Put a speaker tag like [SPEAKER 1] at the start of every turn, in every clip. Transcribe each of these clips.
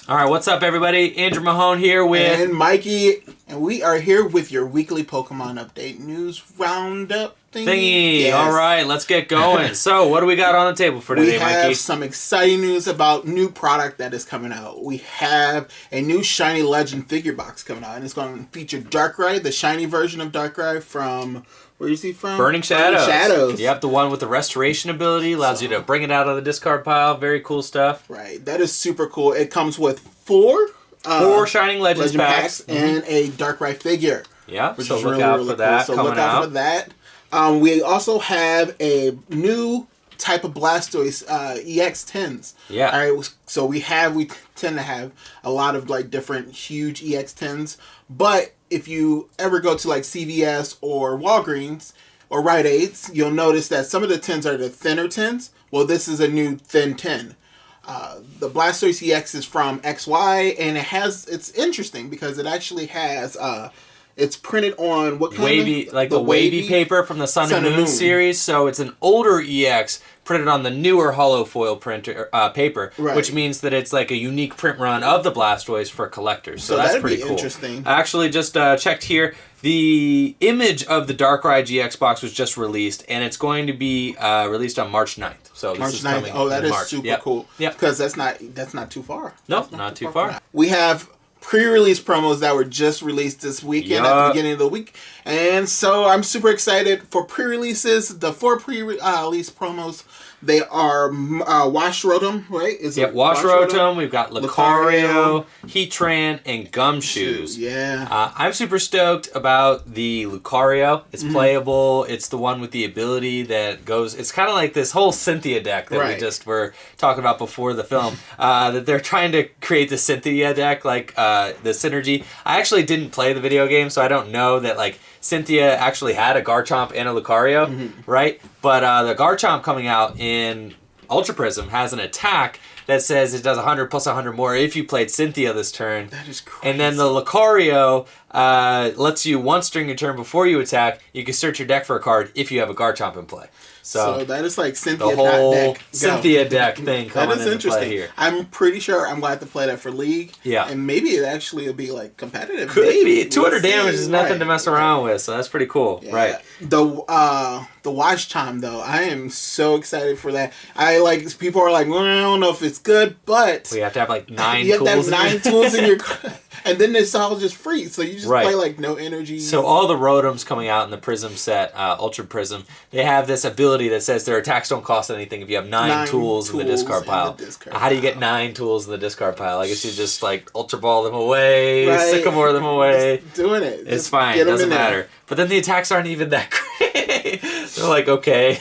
[SPEAKER 1] All right, what's up, everybody? Andrew Mahone here with...
[SPEAKER 2] And Mikey, and we are here with your weekly Pokemon update news roundup thingy.
[SPEAKER 1] Yes. All right, let's get going. So, what do we got on the table for today, Mikey?
[SPEAKER 2] We have some exciting news about new product that is coming out. We have a new Shiny Legend figure box coming out, and it's going to feature Darkrai, the shiny version of Darkrai from... Where is he from?
[SPEAKER 1] Burning Shadows.
[SPEAKER 2] Burning Shadows.
[SPEAKER 1] Yep, the one with the restoration ability. Allows you to bring it out of the discard pile. Very cool stuff.
[SPEAKER 2] Right. That is super cool. It comes with four
[SPEAKER 1] Shining Legends packs.
[SPEAKER 2] And a Darkrai figure.
[SPEAKER 1] Yeah,
[SPEAKER 2] which
[SPEAKER 1] so
[SPEAKER 2] is
[SPEAKER 1] look
[SPEAKER 2] really,
[SPEAKER 1] out
[SPEAKER 2] really
[SPEAKER 1] for
[SPEAKER 2] cool.
[SPEAKER 1] that
[SPEAKER 2] So
[SPEAKER 1] coming
[SPEAKER 2] look out
[SPEAKER 1] out.
[SPEAKER 2] for that. We also have a new type of Blastoise EX10s.
[SPEAKER 1] Yeah.
[SPEAKER 2] All right. So we tend to have a lot of like different huge EX10s, but if you ever go to like CVS or Walgreens or Rite Aids, you'll notice that some of the tins are the thinner tins. Well, this is a new thin tin. The Blastoise EX is from XY, and it's interesting because it actually has it's printed on what kind
[SPEAKER 1] wavy,
[SPEAKER 2] of
[SPEAKER 1] like the wavy paper from the Sun and Moon series. So it's an older EX printed on the newer hollow foil printer paper,
[SPEAKER 2] right,
[SPEAKER 1] which means that it's like a unique print run of the Blastoise for collectors. So that's pretty cool.
[SPEAKER 2] Interesting.
[SPEAKER 1] I actually just checked here. The image of the Darkrai GX box was just released, and it's going to be released on March 9th. So this
[SPEAKER 2] March
[SPEAKER 1] is
[SPEAKER 2] 9th.
[SPEAKER 1] coming
[SPEAKER 2] Oh, that
[SPEAKER 1] in
[SPEAKER 2] is
[SPEAKER 1] March.
[SPEAKER 2] super cool.
[SPEAKER 1] Yep.
[SPEAKER 2] Because that's not too far.
[SPEAKER 1] Nope, not too far.
[SPEAKER 2] We have pre-release promos that were just released this weekend at the beginning of the week. And so I'm super excited for pre-releases. The 4 pre-release promos, they are Wash Rotom, right?
[SPEAKER 1] Wash Rotom. We've got Lucario, Heatran, and Gumshoes.
[SPEAKER 2] Yeah.
[SPEAKER 1] I'm super stoked about the Lucario. It's playable. It's the one with the ability that goes... It's kind of like this whole Cynthia deck that we just were talking about before the film. That they're trying to create the Cynthia deck, like the Synergy. I actually didn't play the video game, so I don't know that like Cynthia actually had a Garchomp and a Lucario, right? But the Garchomp coming out in Ultra Prism has an attack that says it does 100 plus 100 more if you played Cynthia this turn.
[SPEAKER 2] That is crazy.
[SPEAKER 1] And then the Lucario lets you once during your turn before you attack, you can search your deck for a card if you have a Garchomp in play. So
[SPEAKER 2] that is like Cynthia
[SPEAKER 1] the whole
[SPEAKER 2] deck.
[SPEAKER 1] Cynthia deck thing coming into
[SPEAKER 2] interesting.
[SPEAKER 1] play here.
[SPEAKER 2] I'm pretty sure I'm glad to play that for League.
[SPEAKER 1] Yeah.
[SPEAKER 2] And maybe it actually will be like competitive.
[SPEAKER 1] Could
[SPEAKER 2] maybe.
[SPEAKER 1] be. 200 damage is nothing to mess around with, so that's pretty cool.
[SPEAKER 2] Yeah.
[SPEAKER 1] Right.
[SPEAKER 2] The Watch Time though, I am so excited for that. People are like, well, I don't know if it's good, but
[SPEAKER 1] we have to have like 9
[SPEAKER 2] you
[SPEAKER 1] tools.
[SPEAKER 2] have to have 9 tools in your and then it's all just free, so you just play like no energy.
[SPEAKER 1] So all the Rotoms coming out in the Prism set, Ultra Prism, they have this ability that says their attacks don't cost anything if you have 9 tools in the discard pile. How do you get 9 tools in the discard pile? I guess you just like Ultra Ball them away, Sycamore them away.
[SPEAKER 2] Just doing it.
[SPEAKER 1] It's fine. It doesn't matter. But then the attacks aren't even that great. They're like, okay.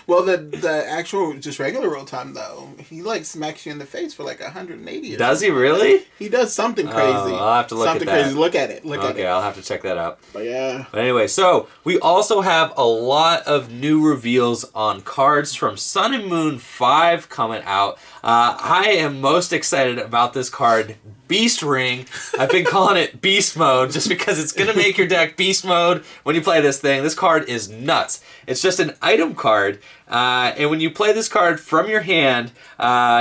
[SPEAKER 2] Well, the actual just regular Rotom though, he like smacks you in the face for like 180.
[SPEAKER 1] Does he really?
[SPEAKER 2] He does something crazy.
[SPEAKER 1] I'll have to look at that.
[SPEAKER 2] Crazy. Look at it.
[SPEAKER 1] Okay, I'll have to check that out.
[SPEAKER 2] But yeah.
[SPEAKER 1] But anyway, so we also have a lot of new reveals on cards from Sun and Moon 5 coming out. I am most excited about this card, Beast Ring. I've been calling it Beast Mode just because it's going to make your deck Beast Mode when you play this thing. This card is nuts. It's just an item card. And when you play this card from your hand,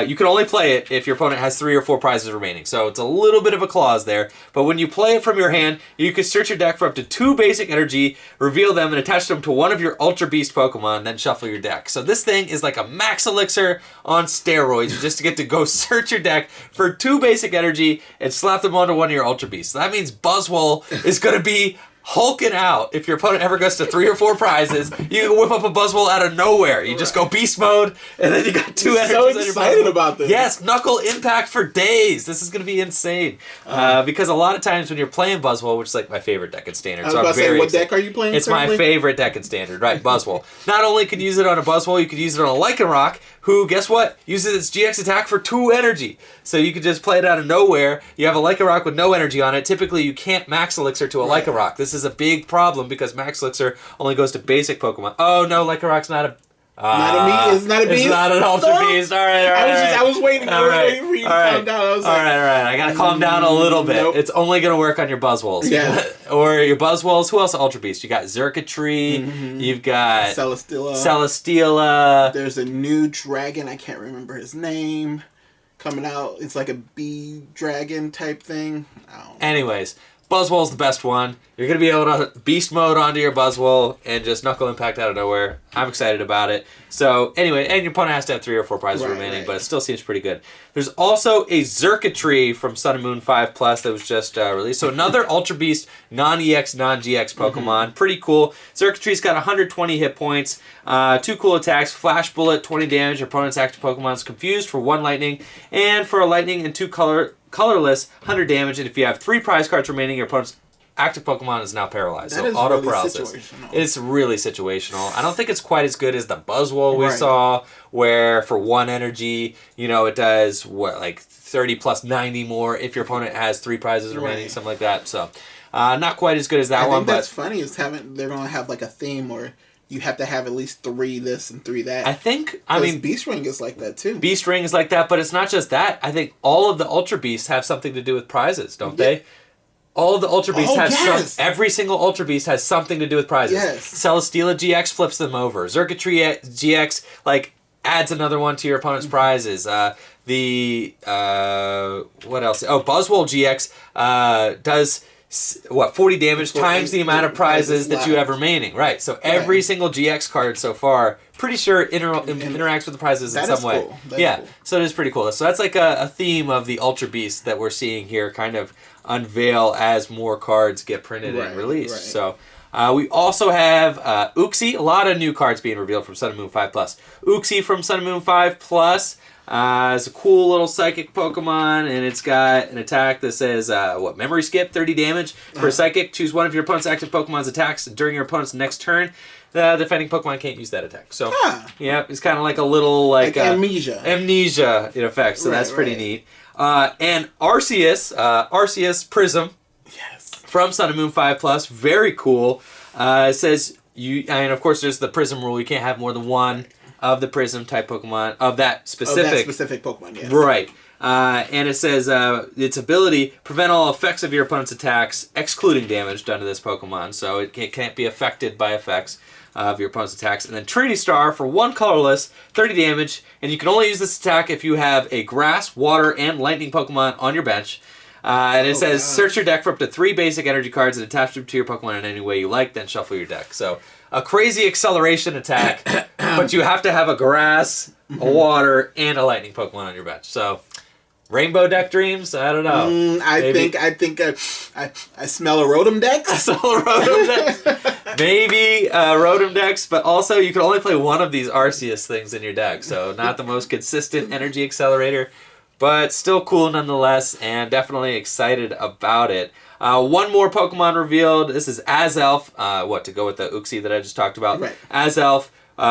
[SPEAKER 1] you can only play it if your opponent has 3 or 4 prizes remaining. So it's a little bit of a clause there. But when you play it from your hand, you can search your deck for up to 2 basic energy, reveal them, and attach them to one of your Ultra Beast Pokemon, then shuffle your deck. So this thing is like a Max Elixir on steroids. You just get to go search your deck for 2 basic energy and slap them onto one of your Ultra Beasts. So that means Buzzwole is going to be hulking out. If your opponent ever goes to 3 or 4 prizes, you can whip up a Buzzwole out of nowhere. You just go beast mode, and then you got 2 energies on your Buzzwole.
[SPEAKER 2] So excited about this.
[SPEAKER 1] Yes, Knuckle Impact for days. This is going to be insane. Because a lot of times when you're playing Buzzwole, which is like my favorite deck in Standard.
[SPEAKER 2] I was about to say, what deck are you playing?
[SPEAKER 1] It's my favorite deck in Standard, right, Buzzwole. Not only can you use it on a Buzzwole, you could use it on a Lycanroc, who, guess what, uses its GX attack for 2 energy. So you could just play it out of nowhere. You have a Lycanroc with no energy on it. Typically, you can't Max Elixir to a Lycanroc. This is a big problem because Max Elixir only goes to basic Pokemon. Oh, no, Lycanroc's not a...
[SPEAKER 2] It's not a beast.
[SPEAKER 1] It's not an Ultra Beast. All right.
[SPEAKER 2] I was waiting. I was waiting for you to calm down. I was like,
[SPEAKER 1] all right. I gotta calm down a little bit.
[SPEAKER 2] Nope.
[SPEAKER 1] It's only gonna work on your Buzzwoles.
[SPEAKER 2] Yeah.
[SPEAKER 1] Or your Buzzwoles. Who else? Ultra Beast. You got Xurkitree. You've got
[SPEAKER 2] Celesteela.
[SPEAKER 1] Celesteela.
[SPEAKER 2] There's a new dragon. I can't remember his name. coming out. It's like a bee dragon type thing.
[SPEAKER 1] Anyways, Buzzwole's the best one. You're going to be able to beast mode onto your Buzzwole and just knuckle impact out of nowhere. I'm excited about it. So, anyway, and your opponent has to have 3 or 4 prizes remaining, but it still seems pretty good. There's also a Xurkitree from Sun and Moon 5 Plus that was just released. So, another Ultra Beast non-EX, non-GX Pokemon. Pretty cool. Xurkitree's got 120 hit points, 2 cool attacks, Flash Bullet, 20 damage. Your opponent's active Pokemon is confused for 1 lightning, and for a lightning and 2 colorless, 100 damage. And if you have 3 prize cards remaining, your opponent's active Pokemon is now paralyzed.
[SPEAKER 2] That
[SPEAKER 1] so
[SPEAKER 2] is
[SPEAKER 1] auto
[SPEAKER 2] really
[SPEAKER 1] paralysis.
[SPEAKER 2] situational.
[SPEAKER 1] It's really situational. I don't think it's quite as good as the Buzzwole we saw, where for 1 energy, it does like 30 plus 90 more if your opponent has 3 prizes remaining, something like that. So not quite as good as that one.
[SPEAKER 2] I think that's funny is they're gonna have like a theme where you have to have at least 3 this and 3 that. I mean, Beast Ring is like that too.
[SPEAKER 1] Beast Ring is like that, but it's not just that. I think all of the Ultra Beasts have something to do with prizes, don't they? All of the Ultra Beasts every single Ultra Beast has something to do with prizes. Yes. Celesteela GX flips them over. Xurkitree GX adds another one to your opponent's prizes. What else? Oh, Buzzwole GX does 40 damage times the amount of prizes that you have remaining. Right. So every single GX card so far, pretty sure interacts with the prizes in some way.
[SPEAKER 2] Cool. Cool.
[SPEAKER 1] So it is pretty cool. So that's like a theme of the Ultra Beast that we're seeing here kind of unveil as more cards get printed and released. So we also have Uxie. A lot of new cards being revealed from Sun and Moon 5 Plus. Uxie from Sun and Moon 5 Plus is a cool little psychic Pokemon, and it's got an attack that says, Memory Skip, 30 damage. For a psychic, choose one of your opponent's active Pokemon's attacks during your opponent's next turn. The defending Pokemon can't use that attack. So, it's kind of like a little like
[SPEAKER 2] amnesia.
[SPEAKER 1] Amnesia in effect. So that's pretty neat. And Arceus Prism from Sun and Moon 5 Plus, very cool. It says of course there's the Prism rule. You can't have more than 1 of the Prism type Pokemon of that specific
[SPEAKER 2] Pokemon. Yes.
[SPEAKER 1] Right. And it says its ability prevent all effects of your opponent's attacks, excluding damage done to this Pokemon. So it can't be affected by effects of your opponent's attacks. And then Trinity Star for 1 colorless, 30 damage, and you can only use this attack if you have a grass, water, and lightning Pokemon on your bench. And it says, search your deck for up to 3 basic energy cards and attach them to your Pokemon in any way you like, then shuffle your deck. So, a crazy acceleration attack, but you have to have a grass, a water, and a lightning Pokemon on your bench. So, Rainbow Deck Dreams? I don't know.
[SPEAKER 2] I think I smell a Rotom Dex.
[SPEAKER 1] I smell a Rotom Dex. Maybe Rotom Dex, but also you can only play one of these Arceus things in your deck, so not the most consistent energy accelerator, but still cool nonetheless, and definitely excited about it. One more Pokemon revealed. This is Azelf. To go with the Uxie that I just talked about.
[SPEAKER 2] Right.
[SPEAKER 1] Azelf.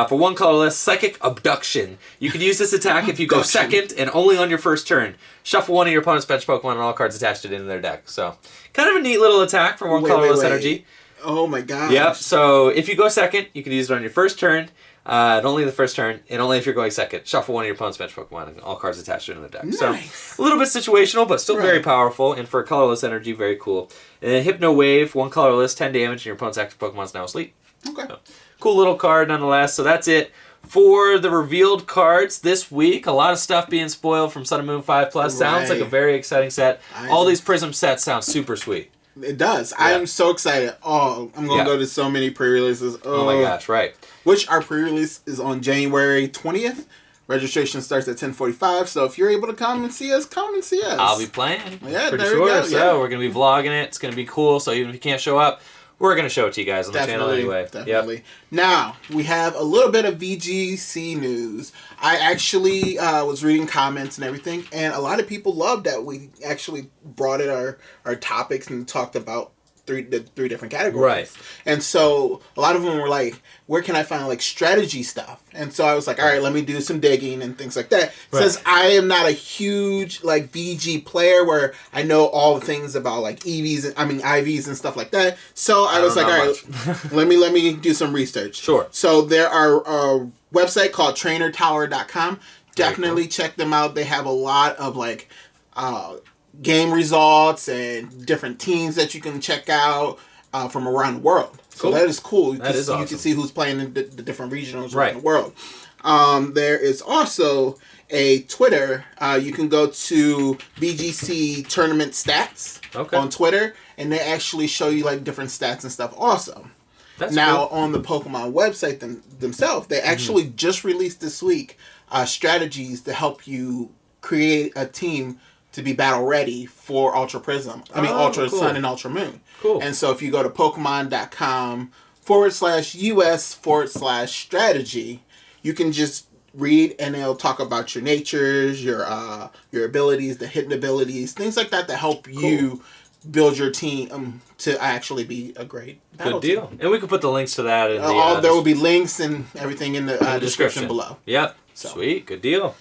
[SPEAKER 1] For 1 colorless, Psychic Abduction. You can use this attack if you go second and only on your first turn. Shuffle one of your opponent's bench Pokemon and all cards attached to it into their deck. So, kind of a neat little attack for 1 colorless energy.
[SPEAKER 2] Oh my gosh.
[SPEAKER 1] Yep, so if you go second, you can use it on your first turn, and only the first turn, and only if you're going second. Shuffle one of your opponent's bench Pokemon and all cards attached to it in the deck.
[SPEAKER 2] Nice.
[SPEAKER 1] So, a little bit situational, but still very powerful, and for a colorless energy, very cool. And then Hypno Wave, 1 colorless, 10 damage, and your opponent's active Pokemon is now asleep.
[SPEAKER 2] Okay.
[SPEAKER 1] So, cool little card nonetheless. So that's it for the revealed cards this week. A lot of stuff being spoiled from Sun and Moon 5 Plus. Sounds like a very exciting set. All these Prism sets sound super sweet.
[SPEAKER 2] It does. Yeah. I am so excited. Oh, I'm going to go to so many pre-releases.
[SPEAKER 1] Oh my gosh, right.
[SPEAKER 2] Which our pre-release is on January 20th. Registration starts at 10:45. So if you're able to come and see us, come and see us.
[SPEAKER 1] I'll be playing.
[SPEAKER 2] Yeah,
[SPEAKER 1] pretty
[SPEAKER 2] there
[SPEAKER 1] sure.
[SPEAKER 2] we go.
[SPEAKER 1] So we're going to be vlogging it. It's going to be cool. So even if you can't show up, we're going to show it to you guys on the channel anyway.
[SPEAKER 2] Definitely.
[SPEAKER 1] Yep.
[SPEAKER 2] Now, we have a little bit of VGC news. I actually was reading comments and everything, and a lot of people loved that we actually brought in our topics and talked about the three different categories.
[SPEAKER 1] Right.
[SPEAKER 2] And so a lot of them were like, where can I find like strategy stuff? And so I was like, all right, let me do some digging and things like that. Right. Since I am not a huge like VG player where I know all the things about like IVs and stuff like that. So I was like, all right, let me do some research.
[SPEAKER 1] Sure.
[SPEAKER 2] So there are a website called trainertower.com. Definitely check them out. They have a lot of like game results and different teams that you can check out from around the world. So that is cool.
[SPEAKER 1] That is awesome.
[SPEAKER 2] You can see who's playing in the different regionals around the world. There is also a Twitter. You can go to VGC Tournament Stats on Twitter, and they actually show you like different stats and stuff. Awesome.
[SPEAKER 1] That's
[SPEAKER 2] now
[SPEAKER 1] cool.
[SPEAKER 2] on the Pokemon website themselves, they actually just released this week strategies to help you create a team to be battle ready for Ultra Prism. Ultra Sun and Ultra Moon.
[SPEAKER 1] Cool.
[SPEAKER 2] And so if you go to Pokemon.com/US/strategy, you can just read, and it'll talk about your natures, your abilities, the hidden abilities, things like that help you build your team to actually be a great battle
[SPEAKER 1] Good deal.
[SPEAKER 2] team.
[SPEAKER 1] And we can put the links to that in the...
[SPEAKER 2] there will be links and everything in the description below.
[SPEAKER 1] Yep.
[SPEAKER 2] So.
[SPEAKER 1] Sweet. Good deal.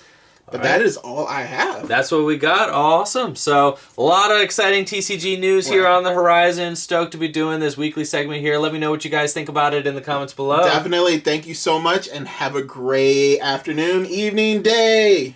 [SPEAKER 2] But that is all I have.
[SPEAKER 1] That's what we got. Awesome. So, a lot of exciting TCG news here on the horizon. Stoked to be doing this weekly segment here. Let me know what you guys think about it in the comments below.
[SPEAKER 2] Definitely. Thank you so much, and have a great afternoon, evening, day.